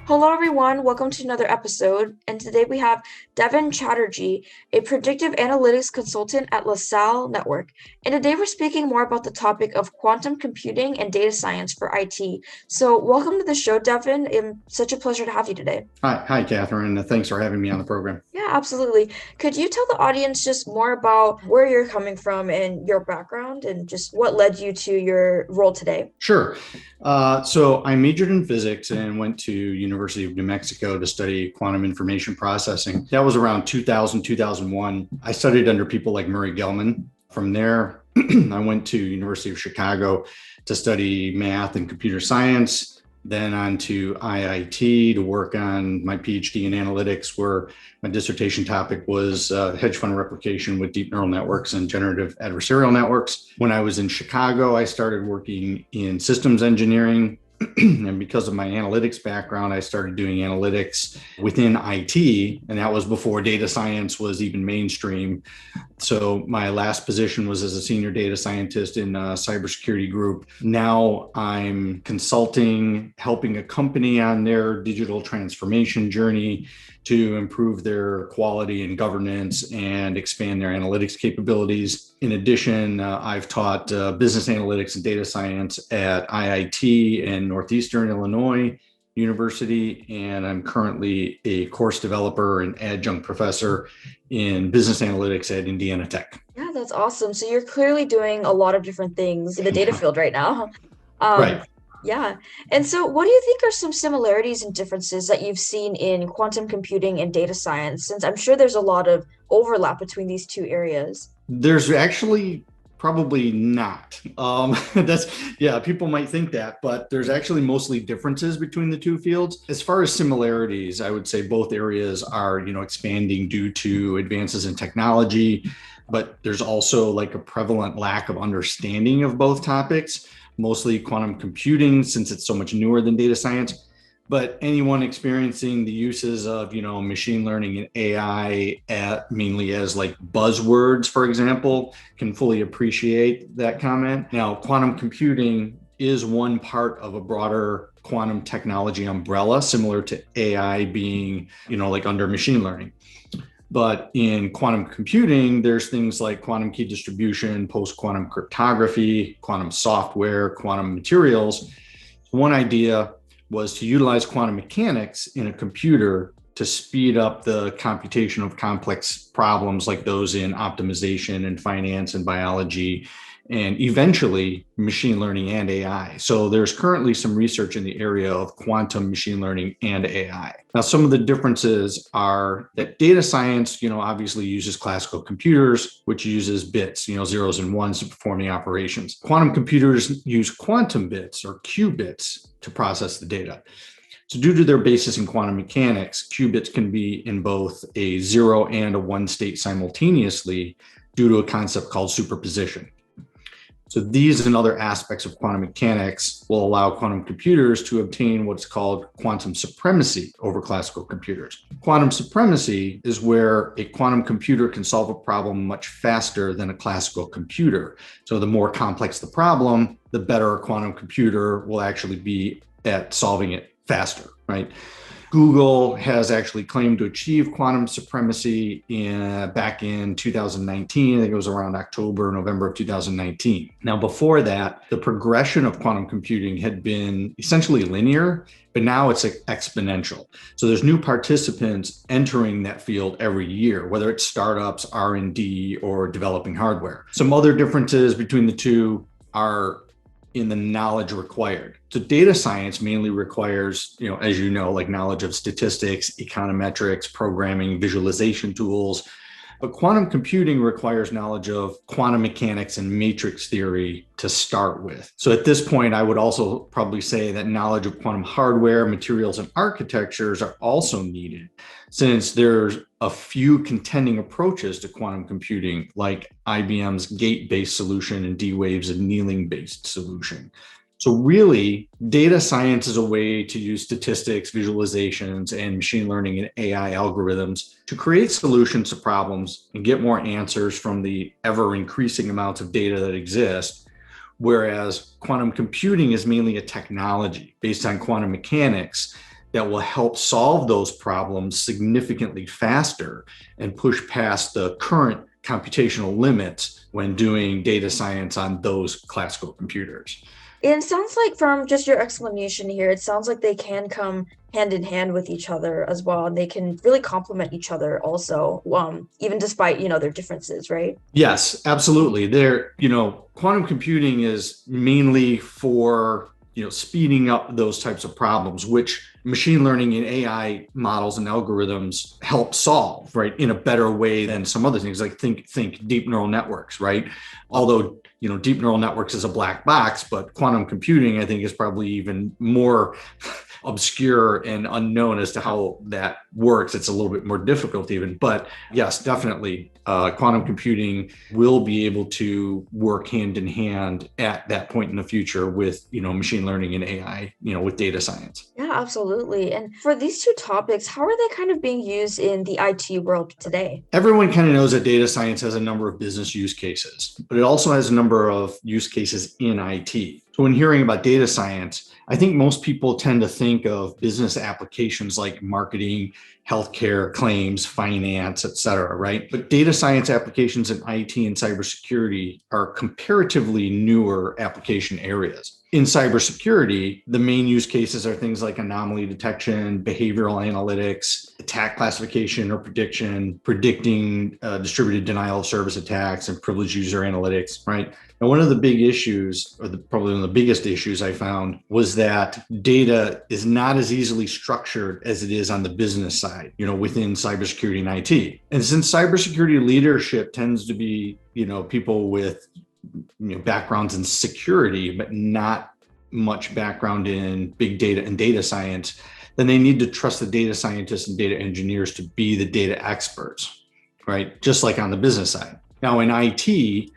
Hello, everyone. Welcome to another episode. And today we have Devin Chatterji, a predictive analytics consultant at LaSalle Network. And today we're speaking more about the topic of quantum computing and data science for IT. So, welcome to the show, Devin. It's such a pleasure to have you today. Hi, Catherine. Thanks for having me on the program. Yeah, absolutely. Could you tell the audience just more about where you're coming from and your background and just what led you to your role today? Sure. So I majored in physics and went to University of New Mexico to study quantum information processing. That was around 2000, 2001. I studied under people like Murray Gell-Mann. From there, I went to University of Chicago to study math and computer science, then on to IIT to work on my PhD in analytics, where my dissertation topic was hedge fund replication with deep neural networks and generative adversarial networks. When I was in Chicago, I started working in systems engineering. And because of my analytics background, I started doing analytics within IT, and that was before data science was even mainstream. So my last position was as a senior data scientist in a cybersecurity group. Now I'm consulting, helping a company on their digital transformation journey to improve their quality and governance and expand their analytics capabilities. In addition, I've taught business analytics and data science at IIT in Northeastern Illinois University, and I'm currently a course developer and adjunct professor in business analytics at Indiana Tech. Yeah, that's awesome. So you're clearly doing a lot of different things in the data field right now. Um, Right. yeah. And so what do you think are some similarities and differences that you've seen in quantum computing and data science, since I'm sure there's a lot of overlap between these two areas? There's actually probably not. That's, yeah, people might think that, but there's actually mostly differences between the two fields. As far as similarities, I would say both areas are, expanding due to advances in technology, but there's also like a prevalent lack of understanding of both topics, mostly quantum computing, since it's so much newer than data science. But anyone experiencing the uses of, machine learning and AI mainly as like buzzwords, for example, can fully appreciate that comment. Now, quantum computing is one part of a broader quantum technology umbrella, similar to AI being, like under machine learning. But in quantum computing, there's things like quantum key distribution, post-quantum cryptography, quantum software, quantum materials. One idea was to utilize quantum mechanics in a computer to speed up the computation of complex problems like those in optimization and finance and biology, and eventually machine learning and AI. So there's currently some research in the area of quantum machine learning and AI. Now, some of the differences are that data science, obviously uses classical computers, which uses bits, zeros and ones to perform the operations. Quantum computers use quantum bits or qubits to process the data. So due to their basis in quantum mechanics, qubits can be in both a 0 and a 1 state simultaneously due to a concept called superposition. So these and other aspects of quantum mechanics will allow quantum computers to obtain what's called quantum supremacy over classical computers. Quantum supremacy is where a quantum computer can solve a problem much faster than a classical computer. So the more complex the problem, the better a quantum computer will actually be at solving it faster, right? Google has actually claimed to achieve quantum supremacy back in 2019. I think it was around October, November of 2019. Now, before that, the progression of quantum computing had been essentially linear, but now it's exponential. So there's new participants entering that field every year, whether it's startups, R&D, or developing hardware. Some other differences between the two are in the knowledge required. So data science mainly requires, as like knowledge of statistics, econometrics, programming, visualization tools. But quantum computing requires knowledge of quantum mechanics and matrix theory to start with. So at this point, I would also probably say that knowledge of quantum hardware, materials, and architectures are also needed, since there's a few contending approaches to quantum computing, like IBM's gate-based solution and D-Wave's annealing-based solution. So really, data science is a way to use statistics, visualizations, and machine learning and AI algorithms to create solutions to problems and get more answers from the ever-increasing amounts of data that exist, whereas quantum computing is mainly a technology based on quantum mechanics that will help solve those problems significantly faster and push past the current computational limits when doing data science on those classical computers. It sounds like from just your explanation here, it sounds like they can come hand in hand with each other as well, and they can really complement each other also, even despite, their differences, right? Yes, absolutely. Quantum computing is mainly for, speeding up those types of problems, which machine learning and AI models and algorithms help solve, right, in a better way than some other things, like think deep neural networks, right? Although, deep neural networks is a black box, but quantum computing, I think, is probably even more obscure and unknown as to how that works. It's a little bit more difficult even, but yes, definitely quantum computing will be able to work hand in hand at that point in the future with, machine learning and AI, with data science. Yeah, absolutely. And for these two topics, how are they kind of being used in the IT world today? Everyone kind of knows that data science has a number of business use cases, but it also has a number of use cases in IT. So when hearing about data science, I think most people tend to think of business applications like marketing, healthcare, claims, finance, et cetera, right? But data science applications in IT and cybersecurity are comparatively newer application areas. In cybersecurity, the main use cases are things like anomaly detection, behavioral analytics, attack classification or prediction, predicting distributed denial of service attacks, and privileged user analytics, right? And one of the big issues, or probably one of the biggest issues I found, was that data is not as easily structured as it is on the business side, within cybersecurity and IT. And since cybersecurity leadership tends to be, people with backgrounds in security, but not much background in big data and data science, then they need to trust the data scientists and data engineers to be the data experts, right? Just like on the business side. Now in IT,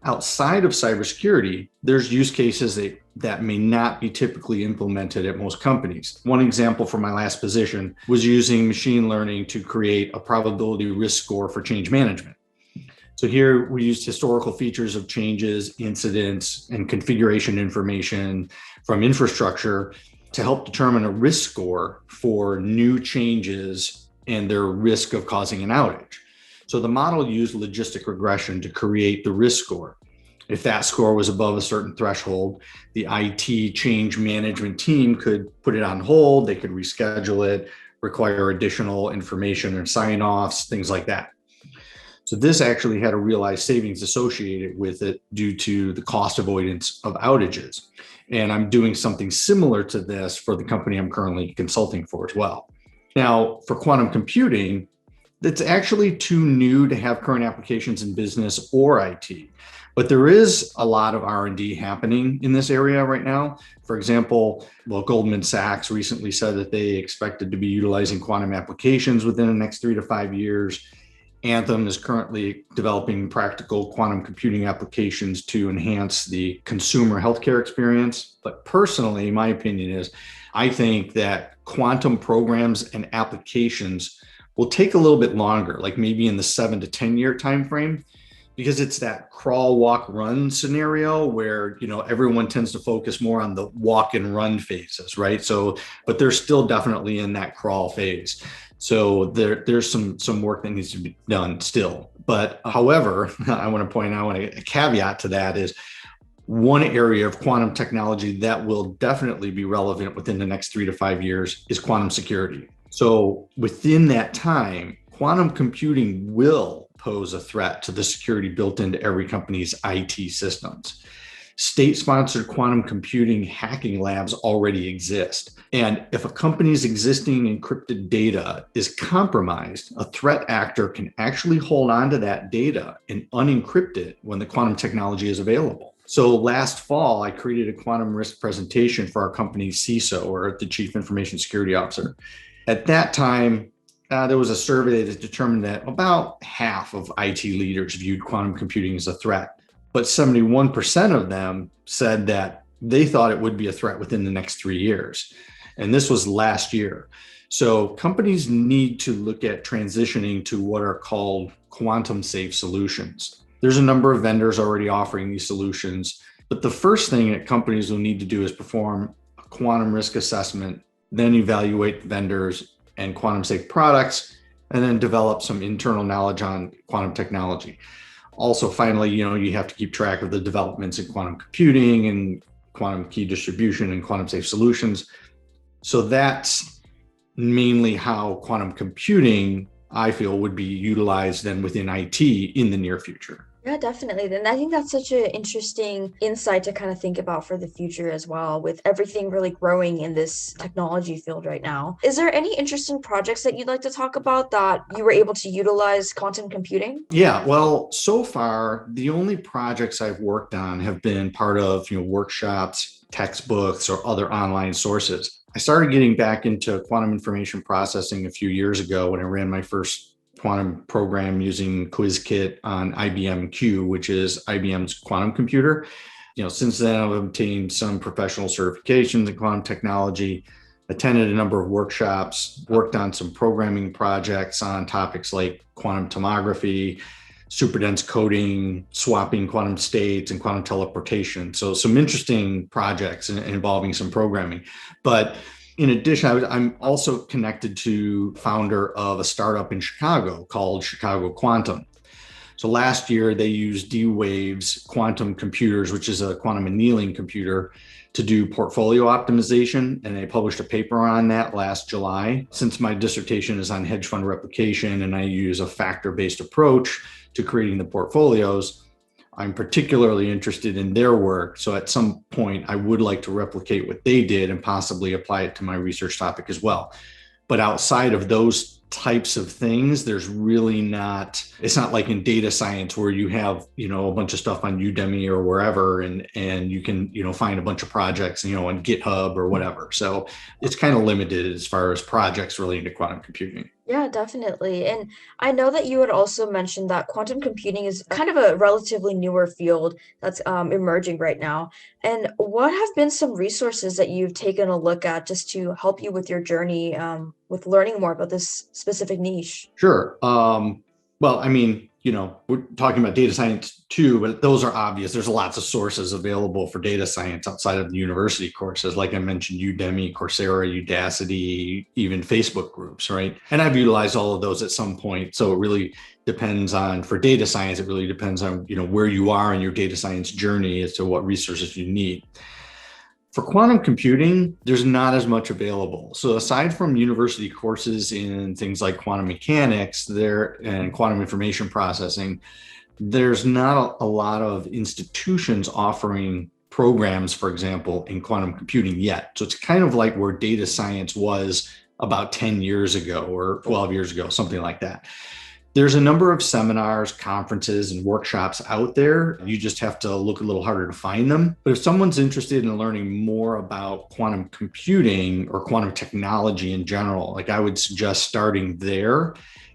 outside of cybersecurity, there's use cases that may not be typically implemented at most companies. One example from my last position was using machine learning to create a probability risk score for change management. So here we used historical features of changes, incidents, and configuration information from infrastructure to help determine a risk score for new changes and their risk of causing an outage. So the model used logistic regression to create the risk score. If that score was above a certain threshold, the IT change management team could put it on hold, they could reschedule it, require additional information or sign-offs, things like that. So this actually had a realized savings associated with it due to the cost avoidance of outages. And I'm doing something similar to this for the company I'm currently consulting for as well. Now, for quantum computing, it's actually too new to have current applications in business or IT. But there is a lot of R&D happening in this area right now. For example, Goldman Sachs recently said that they expected to be utilizing quantum applications within the next 3 to 5 years. Anthem is currently developing practical quantum computing applications to enhance the consumer healthcare experience. But personally, my opinion is, I think that quantum programs and applications will take a little bit longer, like maybe in the 7 to 10 year time frame, because it's that crawl, walk, run scenario where, everyone tends to focus more on the walk and run phases, right? So, but they're still definitely in that crawl phase. So there's some work that needs to be done still. But however, I want to point out a caveat to that is one area of quantum technology that will definitely be relevant within the next 3 to 5 years is quantum security. So within that time, quantum computing will pose a threat to the security built into every company's IT systems. State-sponsored quantum computing hacking labs already exist. And if a company's existing encrypted data is compromised, a threat actor can actually hold on to that data and unencrypt it when the quantum technology is available. So last fall, I created a quantum risk presentation for our company's CISO, or the Chief Information Security Officer. At that time, there was a survey that determined that about half of IT leaders viewed quantum computing as a threat. But 71% of them said that they thought it would be a threat within the next 3 years. And this was last year. So companies need to look at transitioning to what are called quantum safe solutions. There's a number of vendors already offering these solutions, but the first thing that companies will need to do is perform a quantum risk assessment then evaluate vendors and quantum safe products, and then develop some internal knowledge on quantum technology. Also, finally, you have to keep track of the developments in quantum computing and quantum key distribution and quantum safe solutions. So that's mainly how quantum computing, I feel, would be utilized then within IT in the near future. Yeah, definitely. And I think that's such an interesting insight to kind of think about for the future as well, with everything really growing in this technology field right now. Is there any interesting projects that you'd like to talk about that you were able to utilize quantum computing? Yeah, well, so far, the only projects I've worked on have been part of, workshops, textbooks, or other online sources. I started getting back into quantum information processing a few years ago when I ran my first quantum program using QuizKit on IBM Q, which is IBM's quantum computer. Since then, I've obtained some professional certifications in quantum technology, attended a number of workshops, worked on some programming projects on topics like quantum tomography, superdense coding, swapping quantum states, and quantum teleportation. So some interesting projects involving some programming. But in addition, I'm also connected to founder of a startup in Chicago called Chicago Quantum. So last year, they used D-Wave's quantum computers, which is a quantum annealing computer, to do portfolio optimization. And they published a paper on that last July. Since my dissertation is on hedge fund replication and I use a factor-based approach to creating the portfolios, I'm particularly interested in their work. So at some point, I would like to replicate what they did and possibly apply it to my research topic as well. But outside of those types of things, there's really not, it's not like in data science where you have, a bunch of stuff on Udemy or wherever, and you can, find a bunch of projects, on GitHub or whatever. So it's kind of limited as far as projects relating to quantum computing. Yeah, definitely. And I know that you had also mentioned that quantum computing is kind of a relatively newer field that's emerging right now. And what have been some resources that you've taken a look at just to help you with your journey with learning more about this specific niche? Sure. Well, I mean, we're talking about data science too, but those are obvious. There's lots of sources available for data science outside of the university courses. Like I mentioned, Udemy, Coursera, Udacity, even Facebook groups, right? And I've utilized all of those at some point. So it really depends on, for data science, it really depends on, where you are in your data science journey as to what resources you need. For quantum computing, there's not as much available. So aside from university courses in things like quantum mechanics and quantum information processing, there's not a lot of institutions offering programs, for example, in quantum computing yet. So it's kind of like where data science was about 10 years ago or 12 years ago, something like that. There's a number of seminars, conferences, and workshops out there. You just have to look a little harder to find them. But if someone's interested in learning more about quantum computing or quantum technology in general, like I would suggest starting there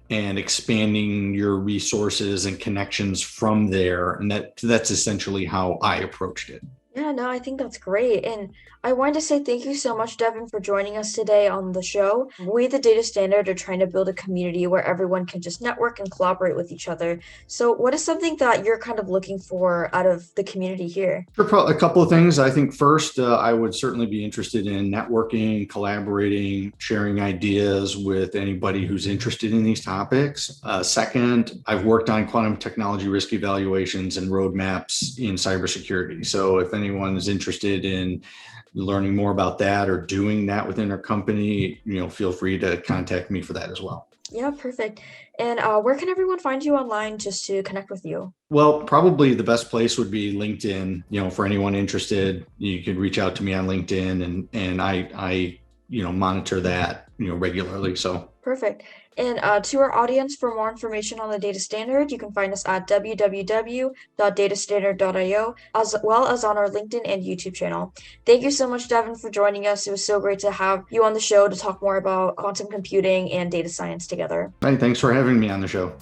and expanding your resources and connections from there. And that's essentially how I approached it. Yeah, no, I think that's great. And I wanted to say thank you so much, Devin, for joining us today on the show. We, the Data Standard, are trying to build a community where everyone can just network and collaborate with each other. So, what is something that you're kind of looking for out of the community here? A couple of things. I think first, I would certainly be interested in networking, collaborating, sharing ideas with anybody who's interested in these topics. Second, I've worked on quantum technology risk evaluations and roadmaps in cybersecurity. So if anyone is interested in learning more about that or doing that within their company, feel free to contact me for that as well. Yeah, perfect. And where can everyone find you online just to connect with you? Well, probably the best place would be LinkedIn. For anyone interested, you can reach out to me on LinkedIn, and I monitor that, regularly. So perfect. And to our audience, for more information on the Data Standard, you can find us at www.datastandard.io, as well as on our LinkedIn and YouTube channel. Thank you so much, Devin, for joining us. It was so great to have you on the show to talk more about quantum computing and data science together. hey, thanks for having me on the show.